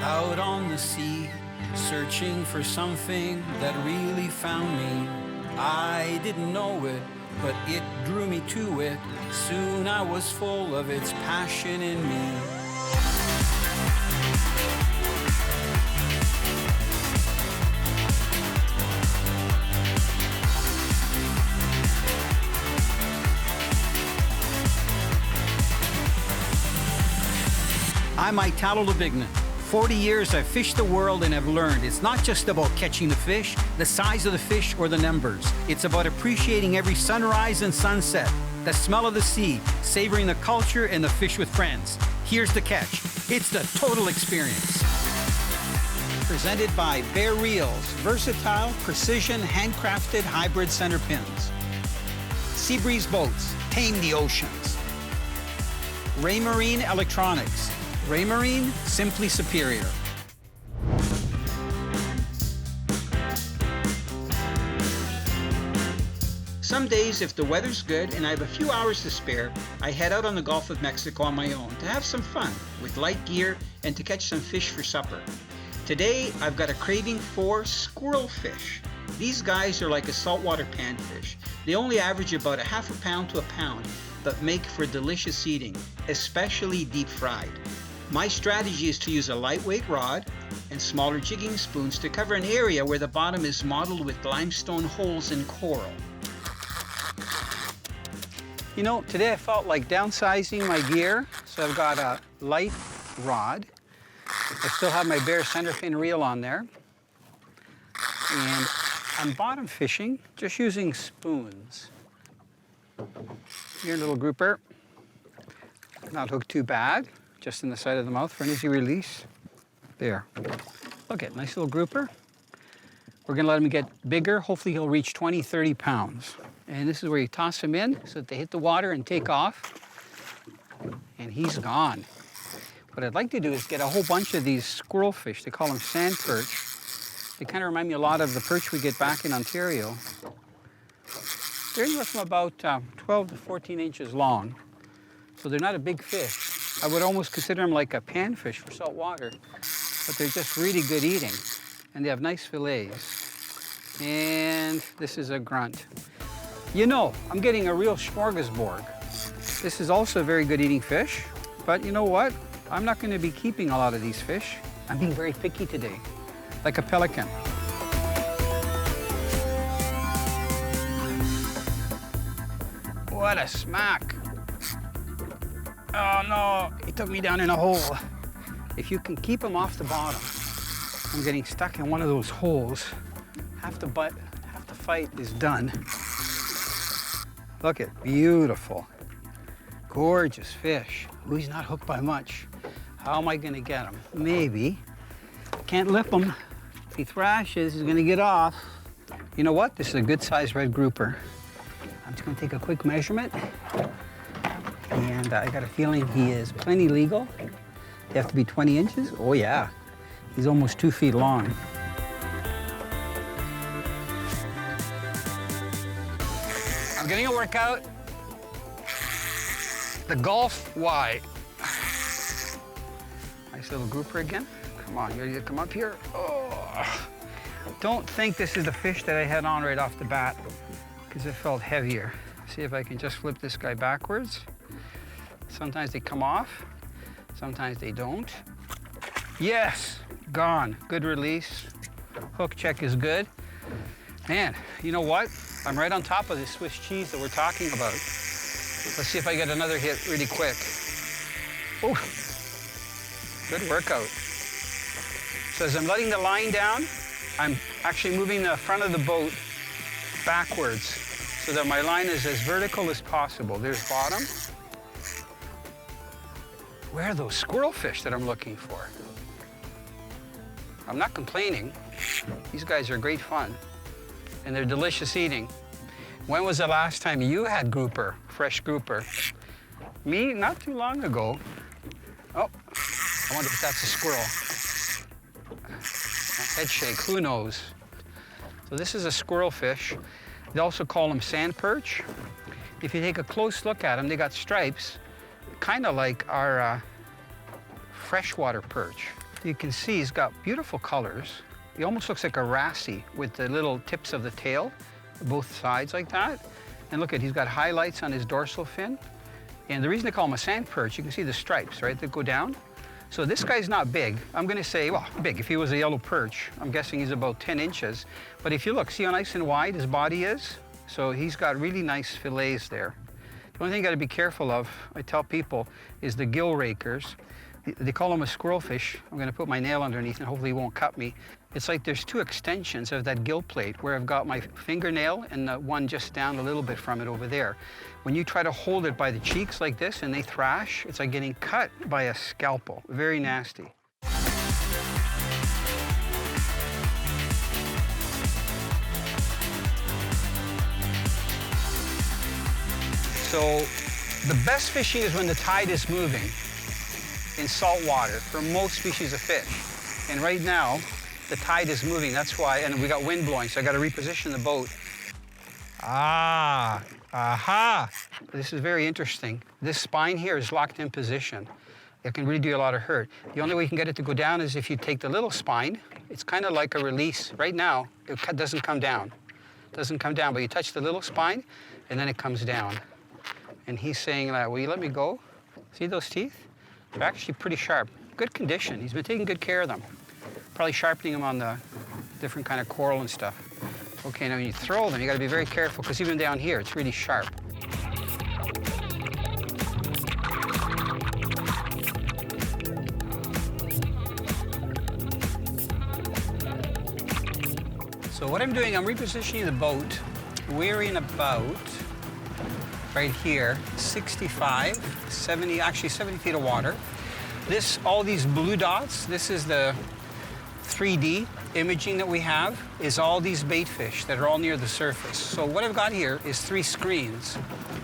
out on the sea, searching for something that really found me. I didn't know it, but it drew me to it. Soon I was full of its passion in me. I'm Italo Labignan. 40 years I've fished the world and have learned it's not just about catching the fish, the size of the fish, or the numbers. It's about appreciating every sunrise and sunset, the smell of the sea, savoring the culture and the fish with friends. Here's the catch. It's the total experience. Presented by Bear Reels, versatile, precision, handcrafted hybrid center pins. Seabreeze boats, tame the oceans. Raymarine Electronics. Raymarine, simply superior. Some days, if the weather's good and I have a few hours to spare, I head out on the Gulf of Mexico on my own to have some fun with light gear and to catch some fish for supper. Today, I've got a craving for squirrel fish. These guys are like a saltwater panfish. They only average about a half a pound to a pound, but make for delicious eating, especially deep fried. My strategy is to use a lightweight rod and smaller jigging spoons to cover an area where the bottom is mottled with limestone holes and coral. You know, today I felt like downsizing my gear, so I've got a light rod. I still have my Bear center fin reel on there. And I'm bottom fishing, just using spoons. Here, little grouper. Not hooked too bad. Just in the side of the mouth for an easy release. There. Look at nice little grouper. We're gonna let him get bigger. Hopefully he'll reach 20, 30 pounds. And this is where you toss him in so that they hit the water and take off. And he's gone. What I'd like to do is get a whole bunch of these squirrel fish. They call them sand perch. They kind of remind me a lot of the perch we get back in Ontario. They're anywhere from about 12 to 14 inches long. So they're not a big fish. I would almost consider them like a panfish for salt water, but they're just really good eating, and they have nice fillets. And this is a grunt. You know, I'm getting a real smorgasbord. This is also a very good eating fish, but you know what? I'm not going to be keeping a lot of these fish. I'm being very picky today, like a pelican. What a smack. Oh no, he took me down in a hole. If you can keep him off the bottom, I'm getting stuck in one of those holes. Half the fight is done. Look at beautiful, gorgeous fish. Ooh, he's not hooked by much. How am I gonna get him? Maybe. Can't lip him. If he thrashes, he's gonna get off. You know what? This is a good sized red grouper. I'm just gonna take a quick measurement. And I got a feeling he is plenty legal. They have to be 20 inches. Oh yeah, he's almost 2 feet long. I'm getting a workout. The Gulf Y. Nice little grouper again. Come on, you ready to come up here? Oh. Don't think this is the fish that I had on right off the bat, because it felt heavier. See if I can just flip this guy backwards. Sometimes they come off, sometimes they don't. Yes, gone, good release. Hook check is good. Man, you know what? I'm right on top of this Swiss cheese that we're talking about. Let's see if I get another hit really quick. Oh, good workout. So as I'm letting the line down, I'm actually moving the front of the boat backwards so that my line is as vertical as possible. There's bottom. Where are those squirrel fish that I'm looking for? I'm not complaining. These guys are great fun, and they're delicious eating. When was the last time you had grouper, fresh grouper? Me, not too long ago. Oh, I wonder if that's a squirrel. Head shake, who knows? So this is a squirrel fish. They also call them sand perch. If you take a close look at them, they got stripes, kind of like our freshwater perch. You can see he's got beautiful colors. He almost looks like a wrasse with the little tips of the tail, both sides like that. And look at, he's got highlights on his dorsal fin. And the reason they call him a sand perch, you can see the stripes, right, that go down. So this guy's not big. I'm gonna say, well, big. If he was a yellow perch, I'm guessing he's about 10 inches. But if you look, see how nice and wide his body is? So he's got really nice fillets there. The only thing you gotta be careful of, I tell people, is the gill rakers. They call them a squirrel fish. I'm gonna put my nail underneath and hopefully he won't cut me. It's like there's two extensions of that gill plate where I've got my fingernail and the one just down a little bit from it over there. When you try to hold it by the cheeks like this and they thrash, it's like getting cut by a scalpel. Very nasty. So the best fishing is when the tide is moving in salt water for most species of fish. And right now, the tide is moving, that's why, and we got wind blowing, so I gotta reposition the boat. Ah, aha. This is very interesting. This spine here is locked in position. It can really do a lot of hurt. The only way you can get it to go down is if you take the little spine. It's kind of like a release. Right now, it doesn't come down. It doesn't come down, but you touch the little spine, and then it comes down. And he's saying that, will you let me go? See those teeth? They're actually pretty sharp. Good condition. He's been taking good care of them. Probably sharpening them on the different kind of coral and stuff. Okay, now when you throw them, you gotta be very careful, because even down here, it's really sharp. So what I'm doing, I'm repositioning the boat. We're in about, right here, 65, 70, actually 70 feet of water. All these blue dots, this is the 3D imaging that we have, is all these bait fish that are all near the surface. So what I've got here is 3 screens.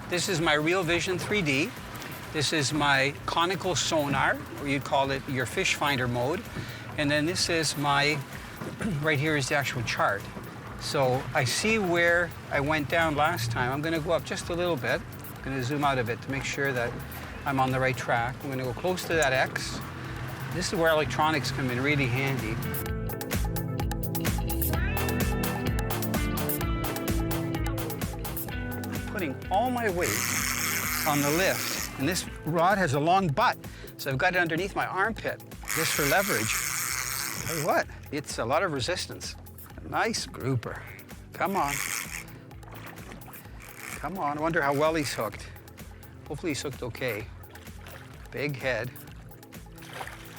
This is my Real Vision 3D. This is my conical sonar, or you'd call it your fish finder mode. And then this is my, right here is the actual chart. So I see where I went down last time. I'm gonna go up just a little bit. I'm gonna zoom out a bit to make sure that I'm on the right track. I'm gonna go close to that X. This is where electronics come in really handy. I'm putting all my weight on the lift, and this rod has a long butt, so I've got it underneath my armpit, just for leverage. Tell you what, it's a lot of resistance. A nice grouper. Come on. Come on, I wonder how well he's hooked. Hopefully he's hooked okay. Big head.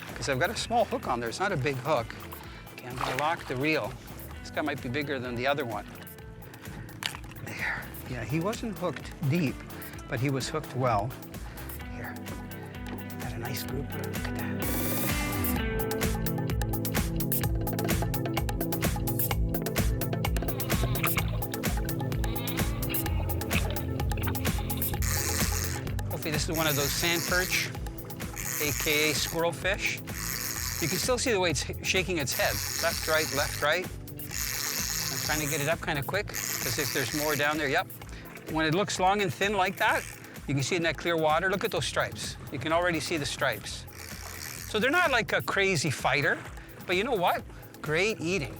Because I've got a small hook on there, it's not a big hook. Okay, I'm gonna lock the reel. This guy might be bigger than the other one. There, yeah, he wasn't hooked deep, but he was hooked well. Here, got a nice grouper, look at that. This is one of those sand perch, AKA squirrel fish. You can still see the way it's shaking its head. Left, right, left, right. I'm trying to get it up kind of quick, because if there's more down there, yep. When it looks long and thin like that, you can see in that clear water, look at those stripes. You can already see the stripes. So they're not like a crazy fighter, but you know what? Great eating.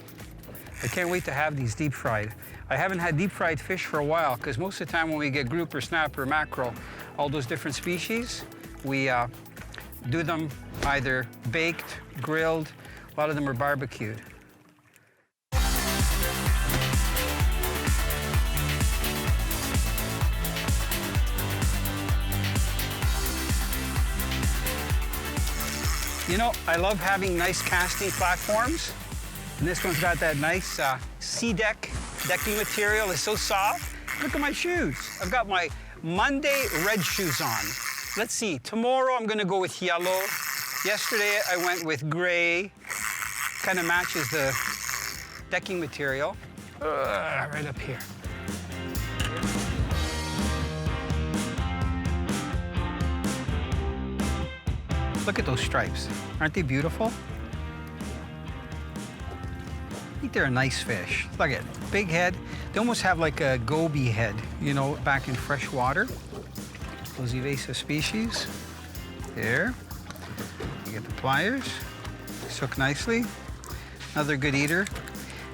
I can't wait to have these deep fried. I haven't had deep fried fish for a while, because most of the time when we get grouper, snapper, mackerel, all those different species, we do them either baked, grilled, a lot of them are barbecued. You know, I love having nice casting platforms. And this one's got that nice sea decking material. It's so soft. Look at my shoes. I've got my Monday red shoes on. Let's see, tomorrow I'm gonna go with yellow. Yesterday I went with gray. Kind of matches the decking material. Right up here. Look at those stripes. Aren't they beautiful? I think they're a nice fish. Look at it, big head. They almost have like a goby head, you know, back in fresh water. Those evasive species. There. You get the pliers. It's hooked nicely. Another good eater.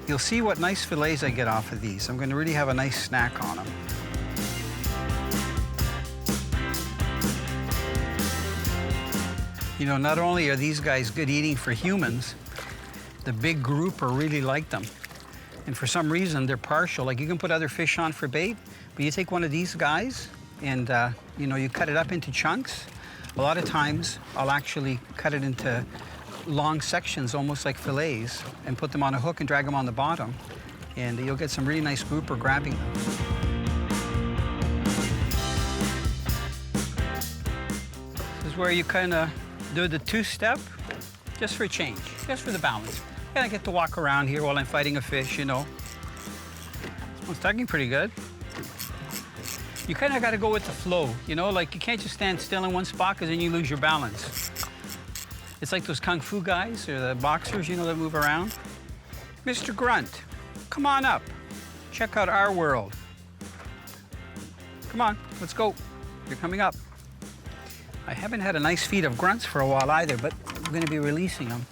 You'll see what nice fillets I get off of these. I'm going to really have a nice snack on them. You know, not only are these guys good eating for humans, the big grouper really like them. And for some reason, they're partial. Like, you can put other fish on for bait, but you take one of these guys and, you know, you cut it up into chunks. A lot of times, I'll actually cut it into long sections, almost like fillets, and put them on a hook and drag them on the bottom. And you'll get some really nice grouper grabbing them. This is where you kind of do the two-step, just for a change, just for the balance. And I get to walk around here while I'm fighting a fish, you know. Well, it's tugging pretty good. You kind of got to go with the flow, you know, like you can't just stand still in one spot because then you lose your balance. It's like those kung fu guys or the boxers, you know, that move around. Mr. Grunt, come on up. Check out our world. Come on, let's go. You're coming up. I haven't had a nice feed of grunts for a while either, but I'm going to be releasing them.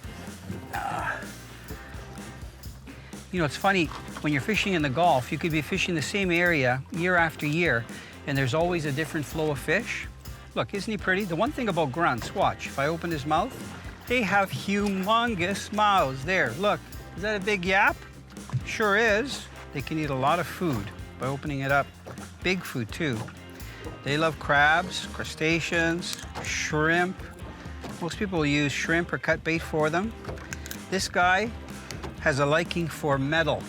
You know, it's funny, when you're fishing in the Gulf, you could be fishing the same area year after year, and there's always a different flow of fish. Look, isn't he pretty? The one thing about grunts, watch, if I open his mouth, they have humongous mouths. There, look, is that a big yap? Sure is. They can eat a lot of food by opening it up. Big food, too. They love crabs, crustaceans, shrimp. Most people will use shrimp or cut bait for them. This guy has a liking for metal.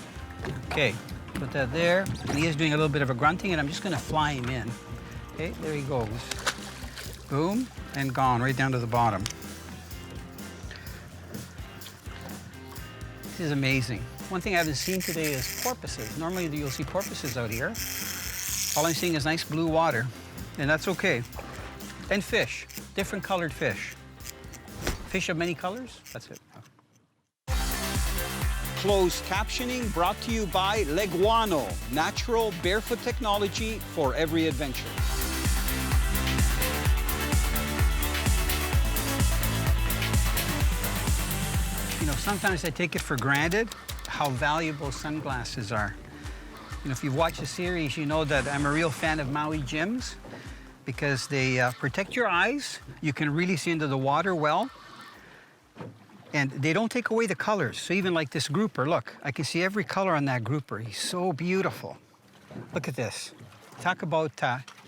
Okay, put that there. And he is doing a little bit of a grunting, and I'm just going to fly him in. Okay, there he goes. Boom, and gone, right down to the bottom. This is amazing. One thing I haven't seen today is porpoises. Normally you'll see porpoises out here. All I'm seeing is nice blue water, and that's okay. And fish, different colored fish. Fish of many colors, that's it. Closed captioning brought to you by Leguano, natural barefoot technology for every adventure. You know, sometimes I take it for granted how valuable sunglasses are. You know, if you've watched the series, you know that I'm a real fan of Maui Jims because they protect your eyes. You can really see into the water well. And they don't take away the colors. So even like this grouper, look, I can see every color on that grouper. He's so beautiful. Look at this. Talk about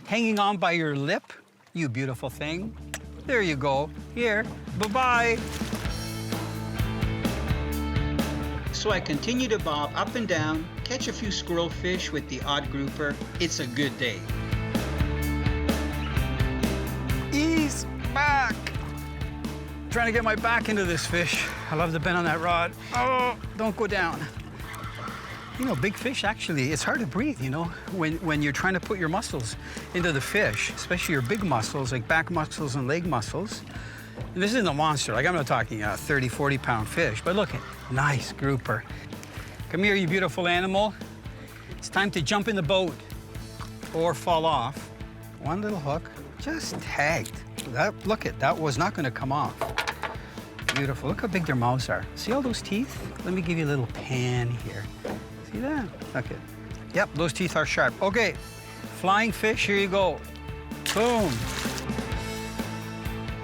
hanging on by your lip, you beautiful thing. There you go. Here, bye-bye. So I continue to bob up and down, catch a few squirrel fish with the odd grouper. It's a good day. He's back. Trying to get my back into this fish. I love the bend on that rod. Oh, don't go down. You know, big fish, actually, it's hard to breathe, you know, when you're trying to put your muscles into the fish, especially your big muscles, like back muscles and leg muscles. And this isn't a monster, like I'm not talking a 30, 40-pound fish, but look at, nice grouper. Come here, you beautiful animal. It's time to jump in the boat or fall off. One little hook, just tagged. That was not gonna come off. Beautiful, look how big their mouths are. See all those teeth? Let me give you a little pan here. See that? Okay. Yep, those teeth are sharp. Okay, flying fish, here you go. Boom.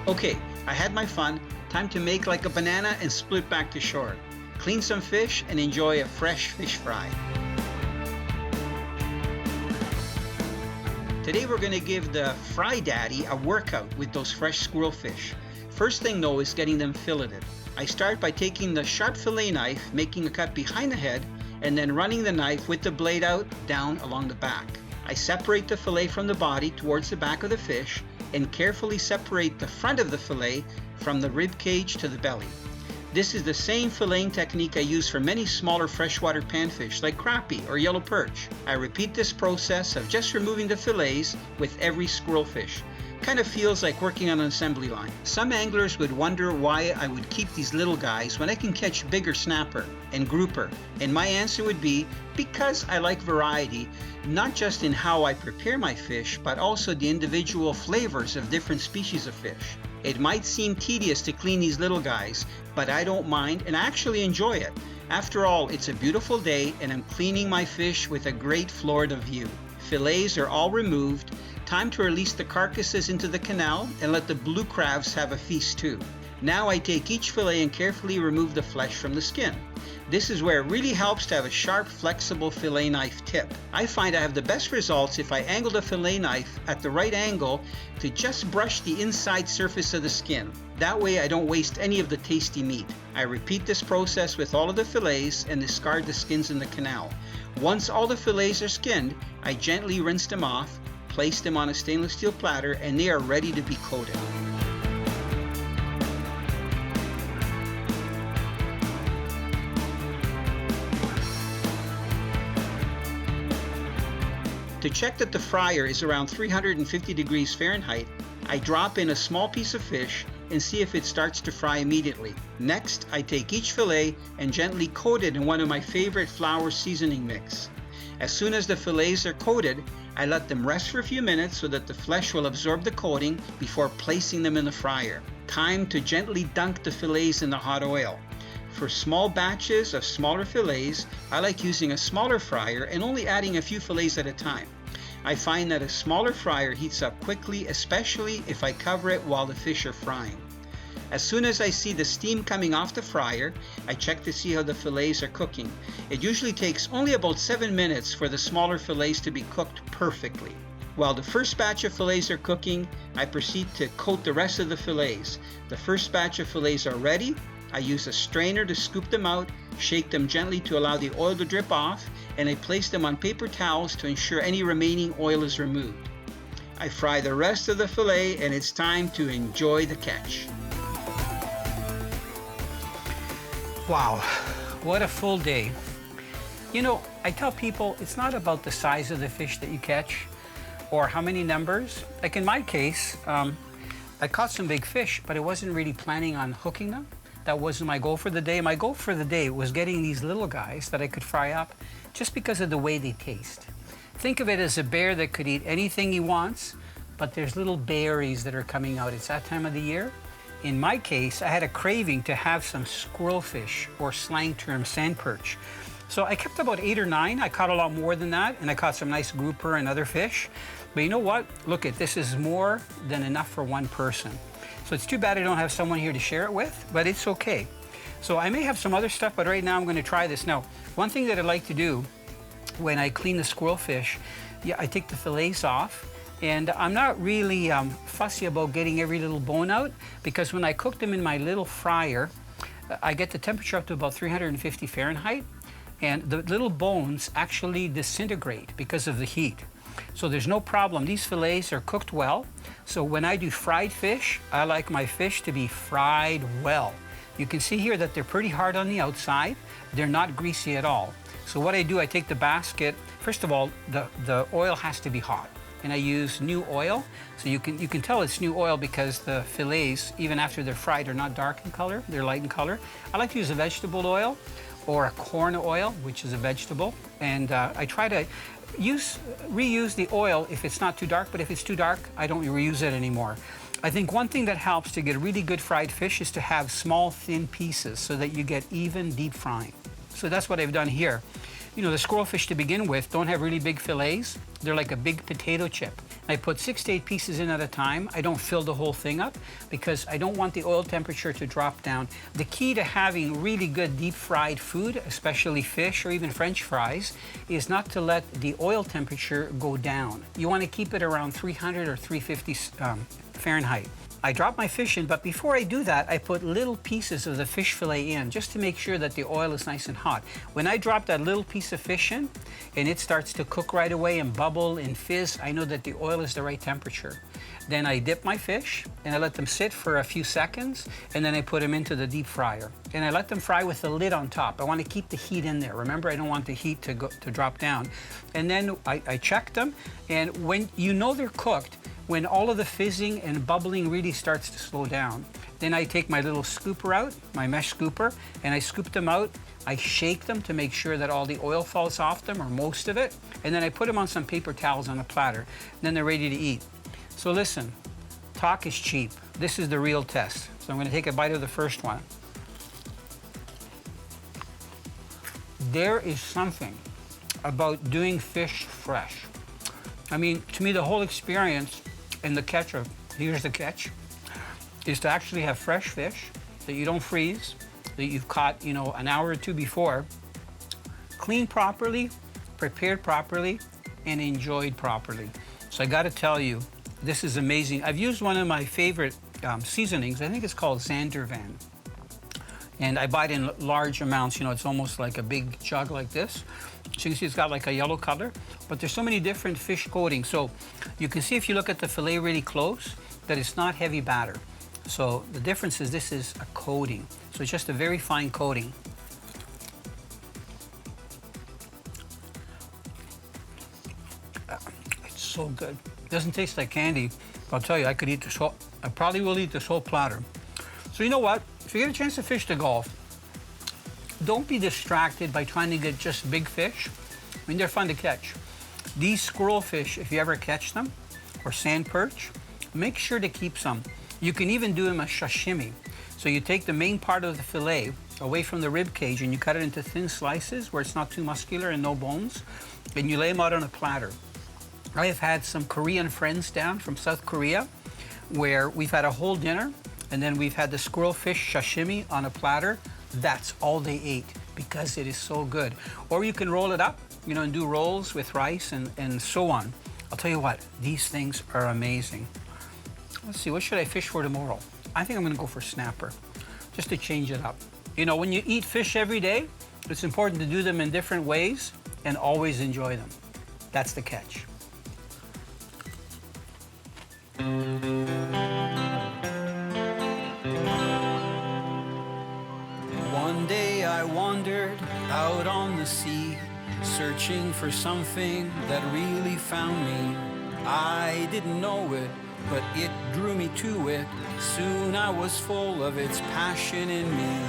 Okay, I had my fun. Time to make like a banana and split back to shore. Clean some fish and enjoy a fresh fish fry. Today we're going to give the fry daddy a workout with those fresh squirrel fish. First thing though is getting them filleted. I start by taking the sharp fillet knife, making a cut behind the head, and then running the knife with the blade out down along the back. I separate the fillet from the body towards the back of the fish and carefully separate the front of the fillet from the rib cage to the belly. This is the same filleting technique I use for many smaller freshwater panfish like crappie or yellow perch. I repeat this process of just removing the fillets with every squirrel fish. kind of feels like working on an assembly line. Some anglers would wonder why I would keep these little guys when I can catch bigger snapper and grouper, and my answer would be because I like variety, not just in how I prepare my fish, but also the individual flavors of different species of fish. It might seem tedious to clean these little guys, but I don't mind and I actually enjoy it. After all, it's a beautiful day and I'm cleaning my fish with a great Florida view. Fillets are all removed. Time to release the carcasses into the canal and let the blue crabs have a feast too. Now I take each fillet and carefully remove the flesh from the skin. This is where it really helps to have a sharp, flexible fillet knife tip. I find I have the best results if I angle the fillet knife at the right angle to just brush the inside surface of the skin. That way I don't waste any of the tasty meat. I repeat this process with all of the fillets and discard the skins in the canal. Once all the fillets are skinned, I gently rinse them off, place them on a stainless steel platter, and they are ready to be coated. To check that the fryer is around 350 degrees Fahrenheit, I drop in a small piece of fish and see if it starts to fry immediately. Next, I take each fillet and gently coat it in one of my favorite flour seasoning mix. As soon as the fillets are coated, I let them rest for a few minutes so that the flesh will absorb the coating before placing them in the fryer. Time to gently dunk the fillets in the hot oil. For small batches of smaller fillets, I like using a smaller fryer and only adding a few fillets at a time. I find that a smaller fryer heats up quickly, especially if I cover it while the fish are frying. As soon as I see the steam coming off the fryer, I check to see how the fillets are cooking. It usually takes only about 7 minutes for the smaller fillets to be cooked perfectly. While the first batch of fillets are cooking, I proceed to coat the rest of the fillets. The first batch of fillets are ready. I use a strainer to scoop them out, shake them gently to allow the oil to drip off, and I place them on paper towels to ensure any remaining oil is removed. I fry the rest of the fillet and it's time to enjoy the catch. Wow, what a full day. You know, I tell people it's not about the size of the fish that you catch or how many numbers. Like in my case, I caught some big fish, but I wasn't really planning on hooking them. That wasn't my goal for the day. My goal for the day was getting these little guys that I could fry up just because of the way they taste. Think of it as a bear that could eat anything he wants, but there's little berries that are coming out. It's that time of the year. In my case, I had a craving to have some squirrel fish, or slang term sand perch. So I kept about 8 or 9. I caught a lot more than that, and I caught some nice grouper and other fish. But you know what? Look, this is more than enough for one person. So it's too bad I don't have someone here to share it with, but it's okay. So I may have some other stuff, but right now I'm going to try this. Now, one thing that I like to do when I clean the squirrel fish, I take the fillets off, and I'm not really fussy about getting every little bone out, because when I cook them in my little fryer, I get the temperature up to about 350 Fahrenheit, and the little bones actually disintegrate because of the heat. So there's no problem. These fillets are cooked well. So when I do fried fish, I like my fish to be fried well. You can see here that they're pretty hard on the outside. They're not greasy at all. So what I do, I take the basket. First of all, the oil has to be hot. And I use new oil. So you can tell it's new oil because the fillets, even after they're fried, are not dark in color. They're light in color. I like to use a vegetable oil or a corn oil, which is a vegetable. And I try to reuse the oil if it's not too dark, but if it's too dark, I don't reuse it anymore. I think one thing that helps to get really good fried fish is to have small, thin pieces so that you get even deep frying. So that's what I've done here. You know, the squirrel fish to begin with don't have really big fillets. They're like a big potato chip. I put 6 to 8 pieces in at a time. I don't fill the whole thing up because I don't want the oil temperature to drop down. The key to having really good deep fried food, especially fish or even French fries, is not to let the oil temperature go down. You want to keep it around 300 or 350 Fahrenheit. I drop my fish in, but before I do that, I put little pieces of the fish fillet in just to make sure that the oil is nice and hot. When I drop that little piece of fish in and it starts to cook right away and bubble and fizz, I know that the oil is the right temperature. Then I dip my fish and I let them sit for a few seconds, and then I put them into the deep fryer. And I let them fry with the lid on top. I want to keep the heat in there. Remember, I don't want the heat to drop down. And then I check them, and when you know they're cooked, when all of the fizzing and bubbling really starts to slow down, then I take my little scooper out, my mesh scooper, and I scoop them out. I shake them to make sure that all the oil falls off them, or most of it, and then I put them on some paper towels on a platter. Then they're ready to eat. So listen, talk is cheap. This is the real test. So I'm gonna take a bite of the first one. There is something about doing fish fresh. I mean, to me, the whole experience in the catch of, here's the catch, is to actually have fresh fish that you don't freeze, that you've caught, you know, an hour or two before, cleaned properly, prepared properly, and enjoyed properly. So I gotta tell you, this is amazing. I've used one of my favorite seasonings. I think it's called Zandervan. And I buy it in large amounts. You know, it's almost like a big jug like this. So you can see it's got like a yellow color, but there's so many different fish coatings. So you can see if you look at the fillet really close, that it's not heavy batter. So the difference is this is a coating. So it's just a very fine coating. It's so good. It doesn't taste like candy. I'll tell you, I could eat this whole, I probably will eat this whole platter. So you know what? If you get a chance to fish the Gulf, don't be distracted by trying to get just big fish. I mean, they're fun to catch. These squirrel fish, if you ever catch them, or sand perch, make sure to keep some. You can even do them as sashimi. So you take the main part of the fillet away from the rib cage and you cut it into thin slices where it's not too muscular and no bones, and you lay them out on a platter. I have had some Korean friends down from South Korea where we've had a whole dinner and then we've had the squirrel fish sashimi on a platter. That's all they ate because it is so good. Or you can roll it up, you know, and do rolls with rice and so on. I'll tell you what, these things are amazing. Let's see, what should I fish for tomorrow? I think I'm gonna go for snapper, just to change it up. You know, when you eat fish every day, it's important to do them in different ways and always enjoy them. That's the catch. One day I wandered out on the sea, searching for something that really found me. I didn't know it, but it drew me to it. Soon I was full of its passion in me.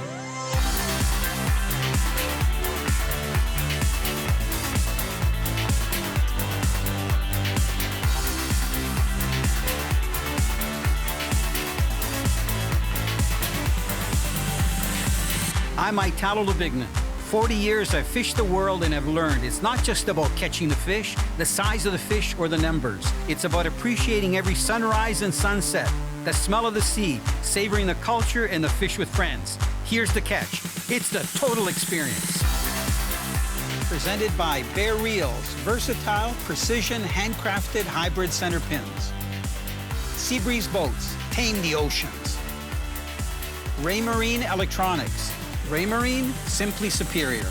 I'm Italo Labignan. 40 years I've fished the world and have learned it's not just about catching the fish, the size of the fish, or the numbers. It's about appreciating every sunrise and sunset, the smell of the sea, savoring the culture and the fish with friends. Here's the catch. It's the total experience. Presented by Bear Reels, versatile, precision, handcrafted hybrid center pins. Seabreeze Boats, tame the oceans. Raymarine Electronics. Raymarine, simply superior.